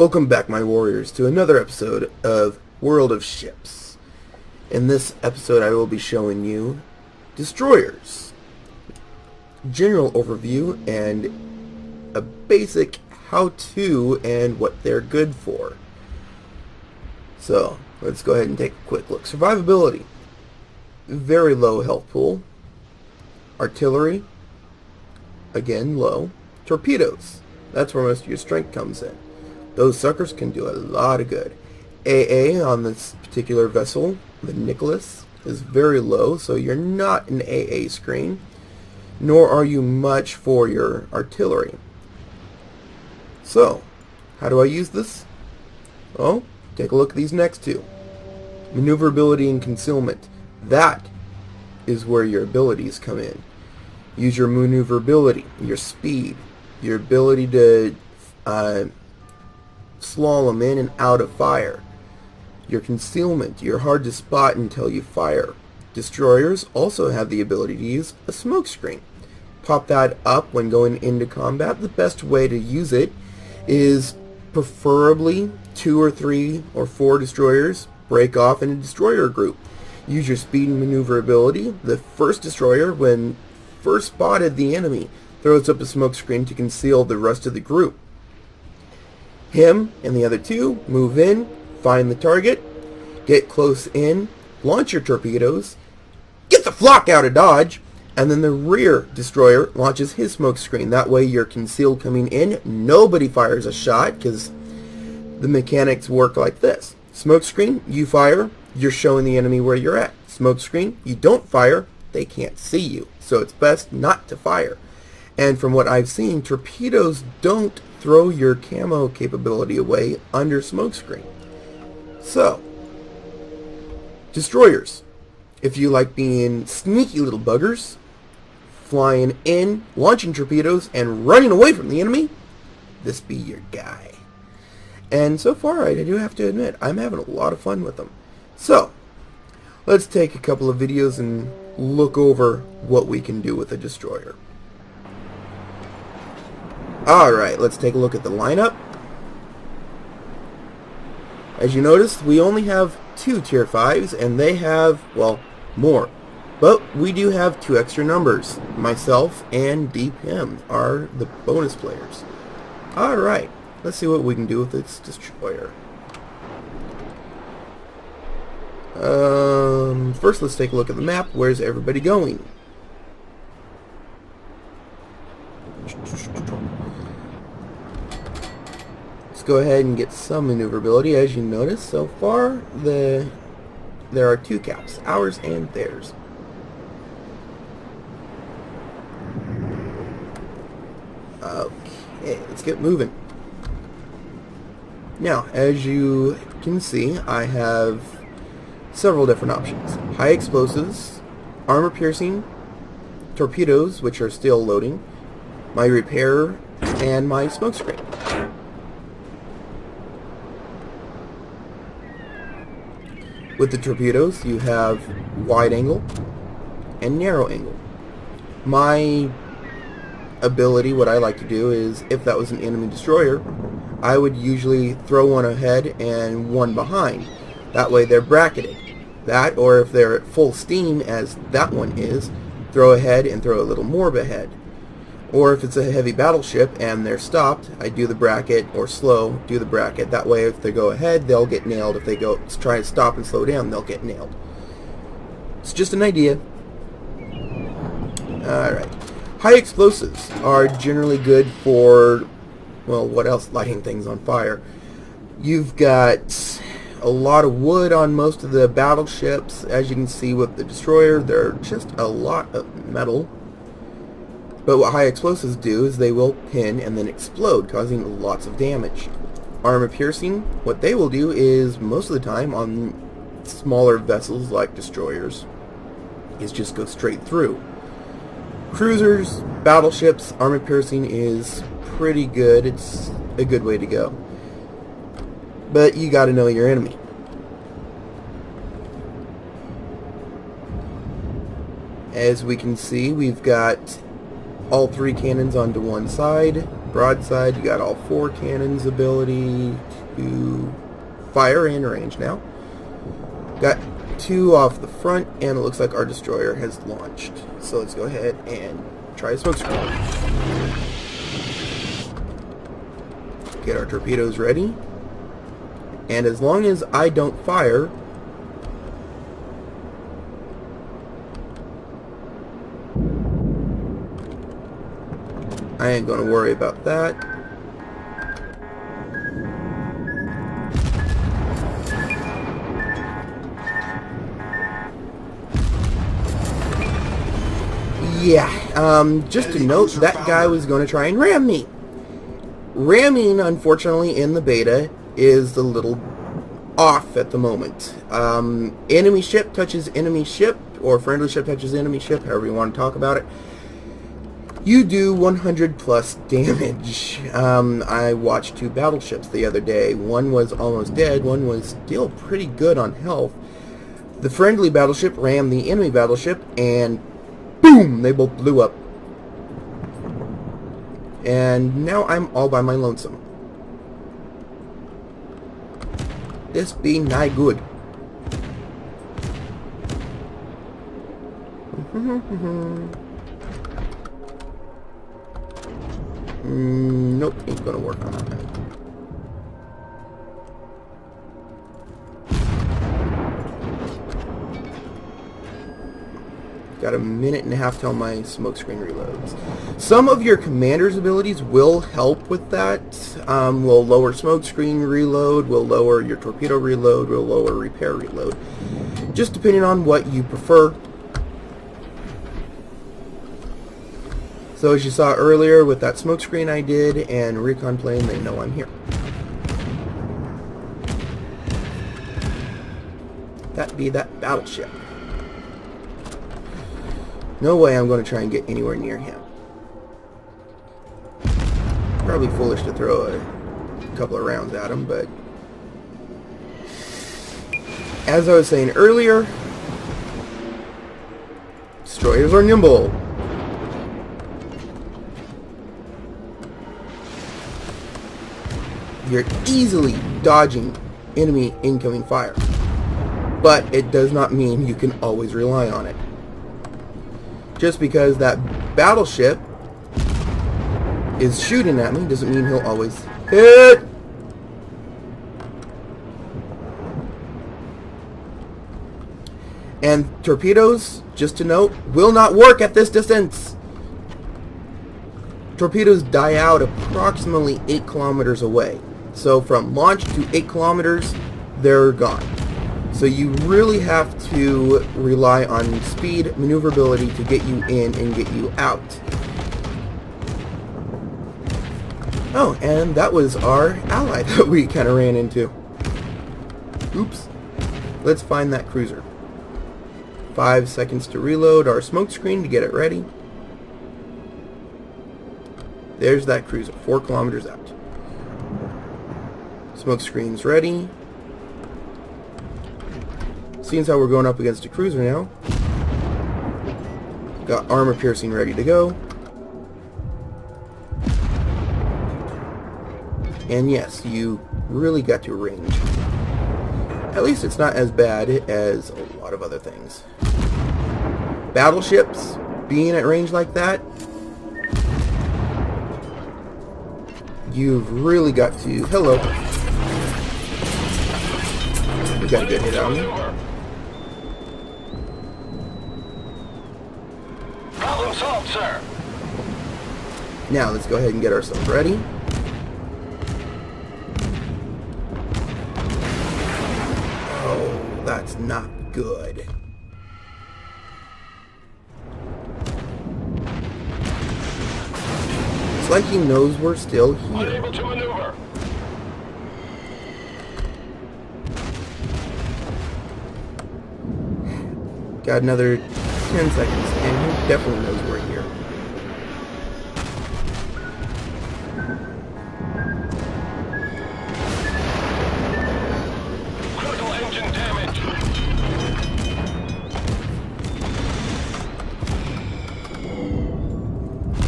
Welcome back, my warriors, to another episode of World of Ships. In this episode, I will be showing you destroyers, general overview, and a basic how-to and what they're good for. So, let's go ahead and take a quick look. Survivability, very low health pool. Artillery, again, low. Torpedoes, that's where most of your strength comes in. Those suckers can do a lot of good. AA on this particular vessel, the Nicholas, is very low, so you're not an AA screen, nor are you much for your artillery. So, how do I use this? Well, take a look at these next two. Maneuverability and concealment. That is where your abilities come in. Use your maneuverability, your speed, your ability to slalom in and out of fire. Your concealment, you're hard to spot until you fire. Destroyers also have the ability to use a smoke screen. Pop that up when going into combat. The best way to use it is preferably 2 or 3 or 4 destroyers break off in a destroyer group. Use your speed and maneuverability. The first destroyer, when first spotted the enemy, throws up a smoke screen to conceal the rest of the group. Him and the other two move in, find the target, get close in, launch your torpedoes, get the flock out of dodge, and then the rear destroyer launches his smoke screen. That way you're concealed coming in, nobody fires a shot, because the mechanics work like this. Smoke screen, you fire, you're showing the enemy where you're at. Smoke screen, you don't fire, they can't see you. So it's best not to fire. And from what I've seen, torpedoes don't throw your camo capability away under smokescreen. So, destroyers. If you like being sneaky little buggers, flying in, launching torpedoes, and running away from the enemy, this be your guy. And so far, I do have to admit, I'm having a lot of fun with them. So, let's take a couple of videos and look over what we can do with a destroyer. Alright, let's take a look at the lineup. As you notice, we only have 2 tier 5s, and they have, well, more. But we do have 2 extra numbers. Myself and DPM are the bonus players. Alright, let's see what we can do with this destroyer. First, let's take a look at the map. Where's everybody going? Let's go ahead and get some maneuverability. As you notice, so far there are 2 caps, ours and theirs. Okay, let's get moving. Now, as you can see, I have several different options. High explosives, armor piercing, torpedoes, which are still loading, my repair, and my smoke screen. With the torpedoes, you have wide angle and narrow angle. My ability, what I like to do is, if that was an enemy destroyer, I would usually throw one ahead and one behind. That way they're bracketed. That, or if they're at full steam, as that one is, throw ahead and throw a little more ahead. Or if it's a heavy battleship and they're stopped, I do the bracket, or slow, do the bracket. That way if they go ahead, they'll get nailed. If they go try to stop and slow down, they'll get nailed. It's just an idea. Alright. High explosives are generally good for, well, what else? Lighting things on fire. You've got a lot of wood on most of the battleships. As you can see with the destroyer, they're just a lot of metal. But what high explosives do is they will pin and then explode, causing lots of damage. Armor piercing, what they will do is, most of the time on smaller vessels like destroyers, is just go straight through. Cruisers, battleships, armor piercing is pretty good. It's a good way to go. But you gotta know your enemy. As we can see, we've got all 3 cannons onto one side, Broadside, you got all 4 cannons ability to fire in range now. Got 2 off the front, and it looks like our destroyer has launched. So let's go ahead and try a smoke screen. Get our torpedoes ready. And as long as I don't fire, I ain't gonna worry about that. Yeah, just to note, that guy was going to try and ram me. Ramming, unfortunately, in the beta is a little off at the moment. Enemy ship touches enemy ship, or friendly ship touches enemy ship, however you want to talk about it. You do 100 plus damage. I watched 2 battleships the other day. One was almost dead, one was still pretty good on health. The friendly battleship rammed the enemy battleship, and boom! They both blew up. And now I'm all by my lonesome. This be not good. Nope, ain't gonna work on that. Got a minute and a half till my smokescreen reloads. Some of your commander's abilities will help with that. Will lower smokescreen reload, will lower your torpedo reload, will lower repair reload. Just depending on what you prefer. So as you saw earlier with that smokescreen I did and recon plane, they know I'm here. That be that battleship. No way I'm going to try and get anywhere near him. Probably foolish to throw a couple of rounds at him, but as I was saying earlier, destroyers are nimble. You're easily dodging enemy incoming fire, but it does not mean you can always rely on it. Just because that battleship is shooting at me doesn't mean he'll always hit. And torpedoes, just to note, will not work at this distance. Torpedoes die out approximately 8 kilometers away. So from launch to 8 kilometers, they're gone. So you really have to rely on speed, maneuverability to get you in and get you out. Oh, and that was our ally that we kind of ran into. Oops. Let's find that cruiser. 5 seconds to reload our smoke screen to get it ready. There's that cruiser, 4 kilometers out. Smoke screen's ready. Seeing as how we're going up against a cruiser now, got armor piercing ready to go. And yes, you really got your range. At least it's not as bad as a lot of other things. Battleships, being at range like that, you've really got to... Hello. We got a good hit on me. Problem solved, sir. Now let's go ahead and get ourselves ready. Oh, that's not good. It's like he knows we're still here. Unable to maneuver. Got another 10 seconds, and he definitely knows we're here. Critical engine damage.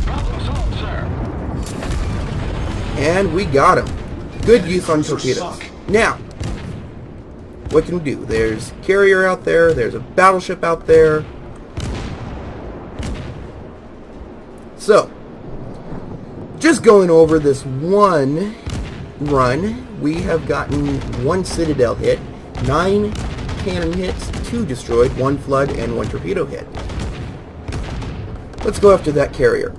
Problem solved, sir. And we got him. Good use on torpedoes. Now, what can we do? There's a carrier out there. There's a battleship out there. So, just going over this one run, we have gotten 1 Citadel hit, 9 cannon hits, 2 destroyed, 1 flood, and 1 torpedo hit. Let's go after that carrier.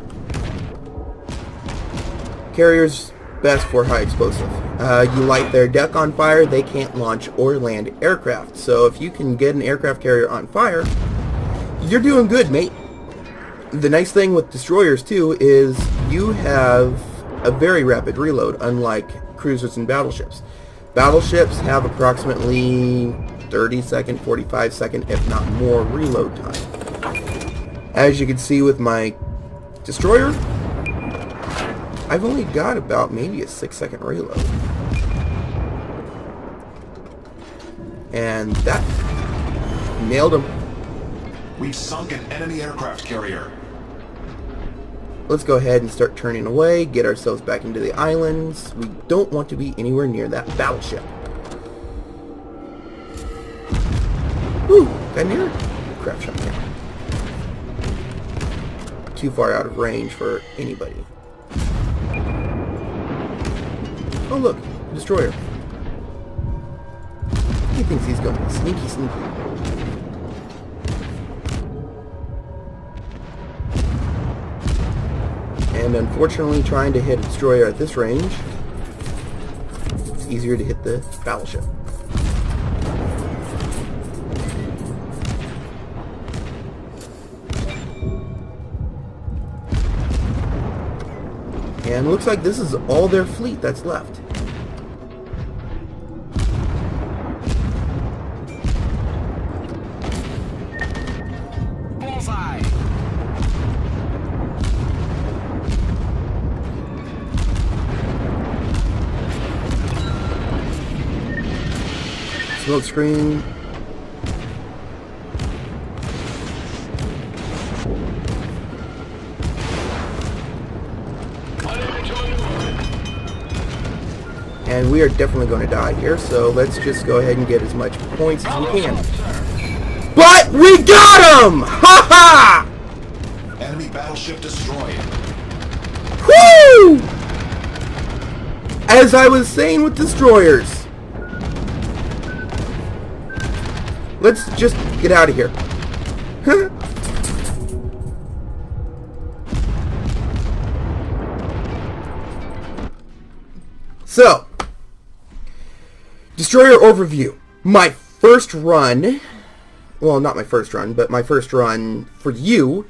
Carrier's best for high explosive. You light their deck on fire, they can't launch or land aircraft. So if you can get an aircraft carrier on fire, you're doing good, mate. The nice thing with destroyers too is you have a very rapid reload, unlike cruisers and battleships. Battleships have approximately 30-second, 45-second, if not more, reload time. As you can see with my destroyer, I've only got about maybe a 6-second reload. And that nailed him. We've sunk an enemy aircraft carrier. Let's go ahead and start turning away, get ourselves back into the islands. We don't want to be anywhere near that battleship. Whew, got near. Crap shot down. Too far out of range for anybody. Oh look, destroyer. He thinks he's going sneaky, sneaky. And unfortunately, trying to hit a destroyer at this range, it's easier to hit the battleship. And looks like this is all their fleet that's left. Bullseye. Smoke screen. And we are definitely going to die here, so let's just go ahead and get as much points as we can. But we got him! Ha ha! Enemy battleship destroyed. Woo! As I was saying with destroyers. Let's just get out of here. So, destroyer overview. My first run, well, not my first run, but my first run for you.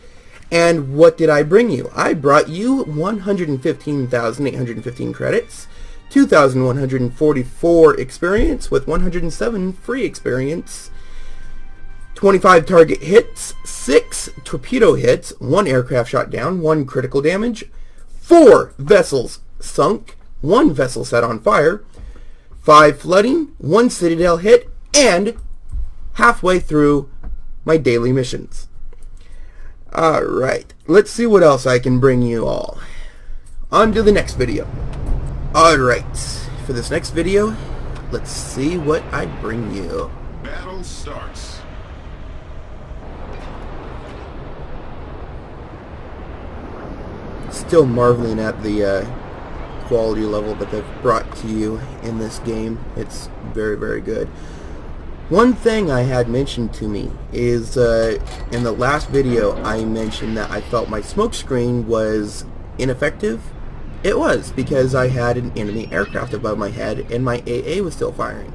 And what did I bring you? I brought you 115,815 credits, 2,144 experience with 107 free experience, 25 target hits, 6 torpedo hits, 1 aircraft shot down, 1 critical damage, 4 vessels sunk, 1 vessel set on fire, 5 flooding, 1 citadel hit, and halfway through my daily missions. Alright, let's see what else I can bring you all. On to the next video. Alright, for this next video, let's see what I bring you. Battle starts. Still marveling at the quality level that they've brought to you in this game. It's very, very good. One thing I had mentioned to me is in the last video I mentioned that I felt my smoke screen was ineffective. It was, because I had an enemy aircraft above my head and my AA was still firing.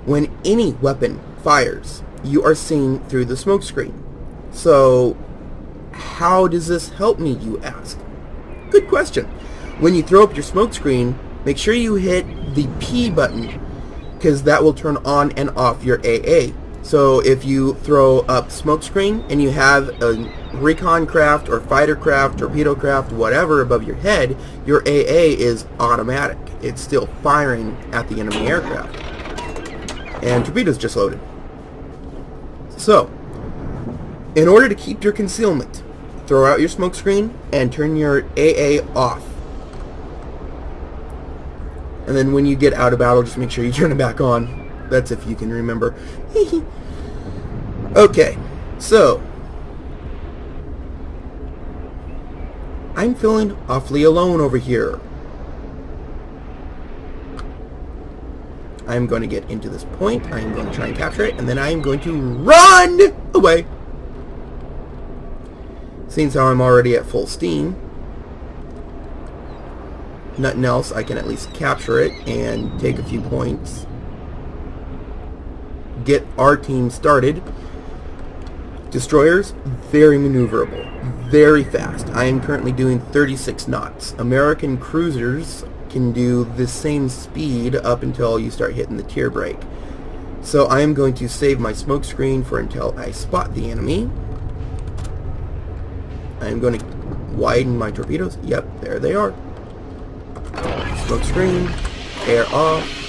When any weapon fires, you are seen through the smoke screen. So how does this help me, you ask? Good question. When you throw up your smoke screen, make sure you hit the P button, because that will turn on and off your AA. So if you throw up smoke screen and you have a recon craft or fighter craft, torpedo craft, whatever above your head, your AA is automatic. It's still firing at the enemy aircraft. And torpedoes just loaded. So, in order to keep your concealment, throw out your smoke screen and turn your AA off. And then when you get out of battle, just make sure you turn it back on. That's if you can remember. Okay, so I'm feeling awfully alone over here. I'm going to get into this point. I'm going to try and capture it, and then I'm going to run away. Seeing how I'm already at full steam, nothing else, I can at least capture it and take a few points. Get our team started. Destroyers, very maneuverable, very fast. I am currently doing 36 knots. American cruisers can do the same speed up until you start hitting the tier break. So I am going to save my smoke screen for until I spot the enemy. I am going to widen my torpedoes. Yep, there they are. Smoke screen, air off.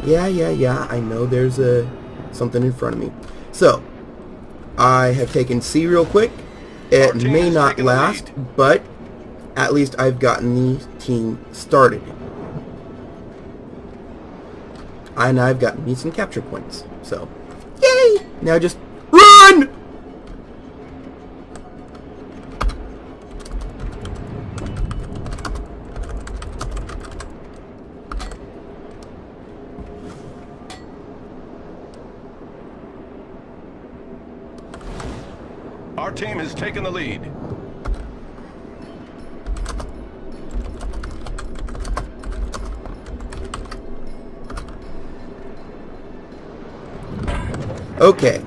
Yeah, I know there's something in front of me. So, I have taken C real quick. It may not last, but at least I've gotten the team started. And I've gotten me some capture points. So, yay! Now just run! Our team has taken the lead. Okay.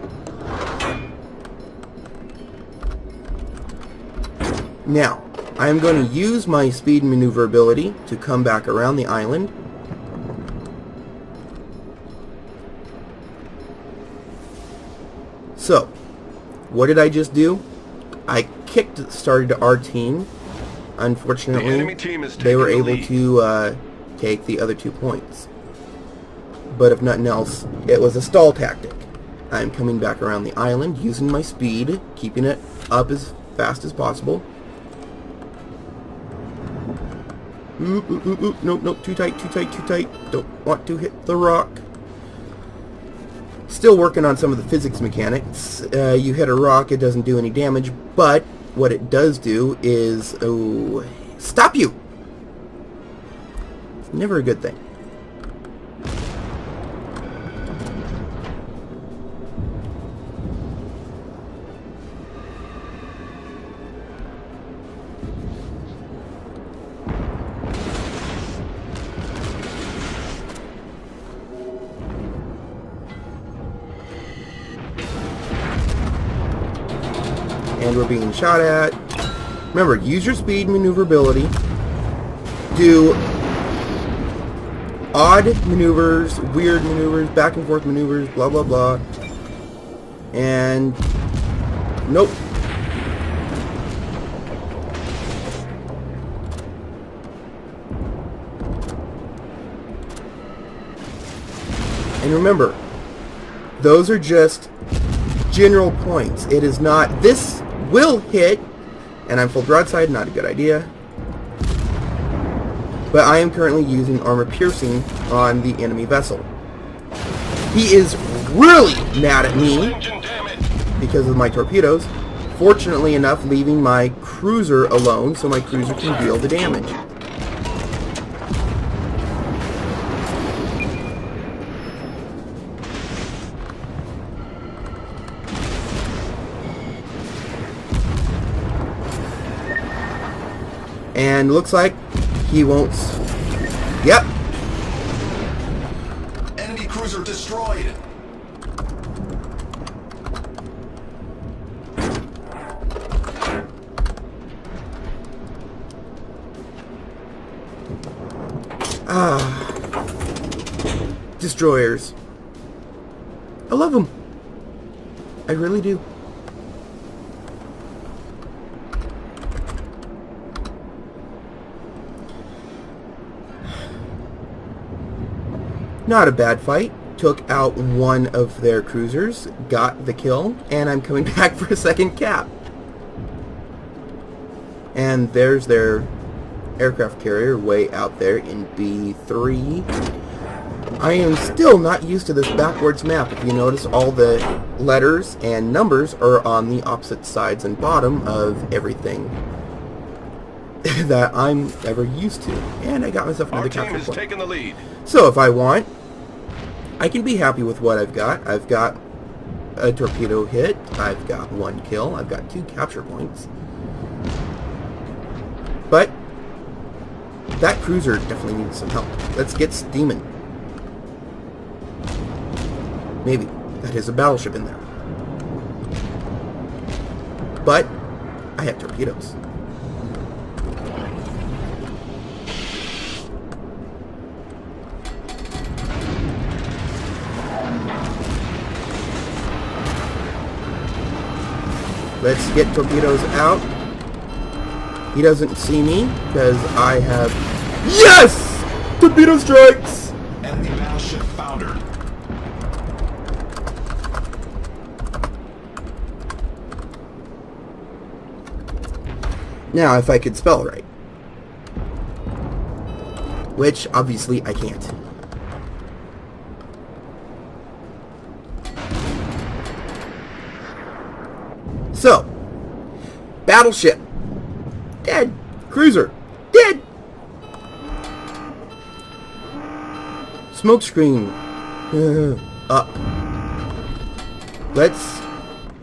Now, I am going to use my speed and maneuverability to come back around the island. So, what did I just do? I started our team. Unfortunately, The enemy team is they were taking the able lead. to take the other 2 points. But if nothing else, it was a stall tactic. I'm coming back around the island using my speed, keeping it up as fast as possible. Nope, too tight. Don't want to hit the rock. Still working on some of the physics mechanics. You hit a rock, it doesn't do any damage, but what it does do is... Oh, stop you! It's never a good thing. And we're being shot at. Remember, use your speed and maneuverability. Do odd maneuvers, weird maneuvers, back and forth maneuvers, blah blah blah. And nope. And remember, those are just general points. It is not, this will hit, and I'm full broadside, not a good idea. But I am currently using armor piercing on the enemy vessel. He is really mad at me Engine damage. because of my torpedoes. Fortunately enough, leaving my cruiser alone so my cruiser can deal the damage. And looks like he won't... Yep. Enemy cruiser destroyed. Destroyers. I love them. I really do. Not a bad fight. took out one of their cruisers, got the kill, and I'm coming back for a second cap. And there's their aircraft carrier way out there in B3. I am still not used to this backwards map. If you notice, all the letters and numbers are on the opposite sides and bottom of everything that I'm ever used to. And I got myself another Our team capture has point. taken the lead. So if I want, I can be happy with what I've got. I've got a torpedo hit, I've got 1 kill, I've got 2 capture points. But that cruiser definitely needs some help. Let's get steaming. Maybe that is a battleship in there. But I have torpedoes. Let's get torpedoes out. He doesn't see me because I have... Yes! Torpedo strikes! Enemy battleship foundered. Now, if I could spell right. Which, obviously, I can't. So, battleship. Dead. Cruiser. Dead. Smokescreen. Up. Let's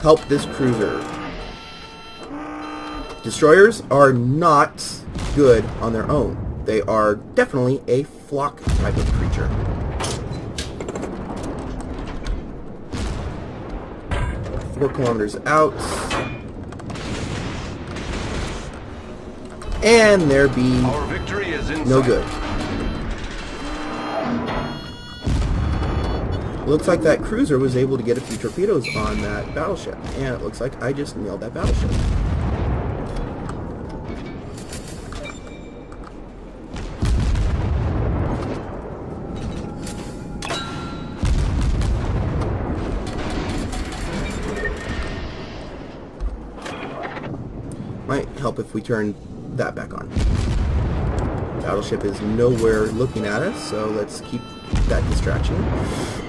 help this cruiser. Destroyers are not good on their own. They are definitely a flock type of creature. Four kilometers out. And there be Our victory is in no sight. good. Looks like that cruiser was able to get a few torpedoes on that battleship. And it looks like I just nailed that battleship. Might help if we turn that back on. Battleship is nowhere looking at us, so let's keep that distraction.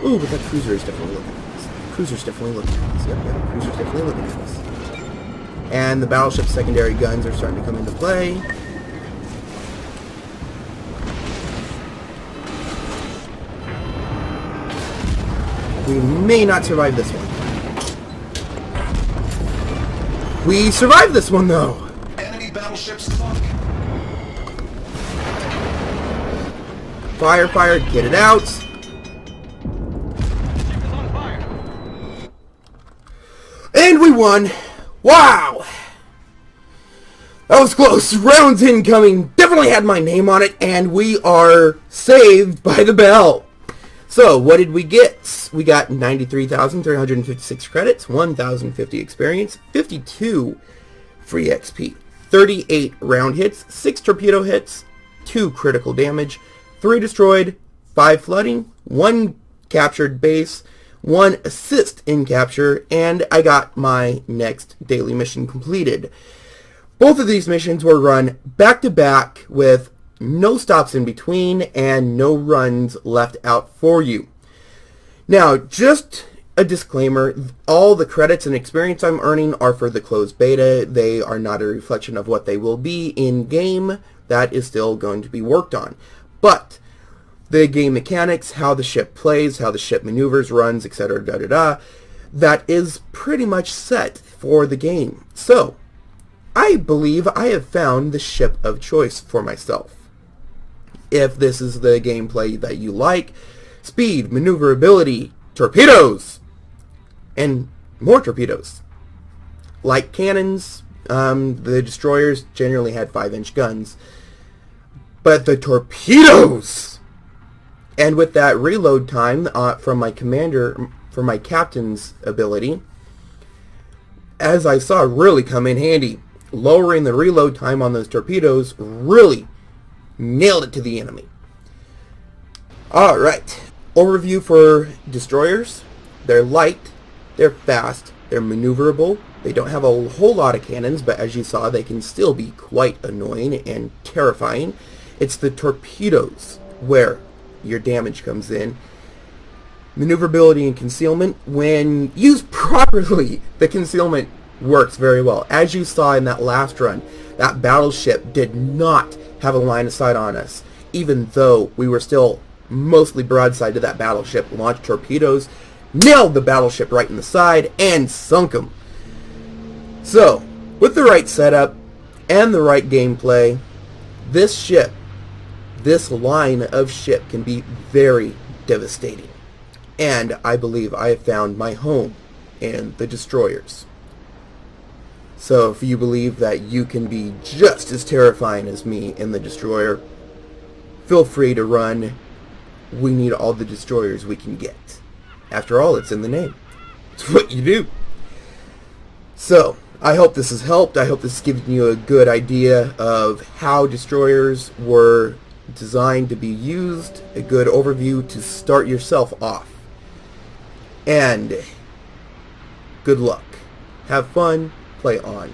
Ooh, but that cruiser is definitely looking at us. Cruiser's definitely looking at us. Yep, cruiser's definitely looking at us. And the battleship's secondary guns are starting to come into play. We may not survive this one. We survived this one, though. Enemy battleships sunk. Fire, fire, get it out. And we won. Wow. That was close. Rounds incoming. Definitely had my name on it, and we are saved by the bell. So, what did we get? We got 93,356 credits, 1,050 experience, 52 free XP, 38 round hits, 6 torpedo hits, 2 critical damage, 3 destroyed, 5 flooding, 1 captured base, 1 assist in capture, and I got my next daily mission completed. Both of these missions were run back to back with no stops in between and no runs left out for you. Now, just a disclaimer, all the credits and experience I'm earning are for the closed beta. They are not a reflection of what they will be in game. That is still going to be worked on. But the game mechanics, how the ship plays, how the ship maneuvers, runs, etc., that is pretty much set for the game. So, I believe I have found the ship of choice for myself. If this is the gameplay that you like, speed, maneuverability, torpedoes, and more torpedoes. Like cannons, the destroyers generally had 5-inch guns, but the torpedoes! And with that reload time from my captain's ability, as I saw really come in handy, lowering the reload time on those torpedoes really nailed it to the enemy. Alright, Overview for destroyers. They're light, they're fast, they're maneuverable. They don't have a whole lot of cannons, but as you saw, they can still be quite annoying and terrifying. It's the torpedoes where your damage comes in. Maneuverability and concealment. When used properly, the concealment works very well. As you saw in that last run, that battleship did not have a line of sight on us, even though we were still mostly broadside to that battleship. Launched torpedoes, nailed the battleship right in the side, and sunk them. So, with the right setup and the right gameplay, this ship, this line of ship can be very devastating. And I believe I have found my home in the destroyers. So if you believe that you can be just as terrifying as me in the destroyer, feel free to run. We need all the destroyers we can get. After all, it's in the name. It's what you do. So, I hope this has helped. I hope this has given you a good idea of how destroyers were designed to be used, a good overview to start yourself off. And good luck. Have fun. Play on.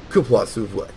Kupla Suvlet.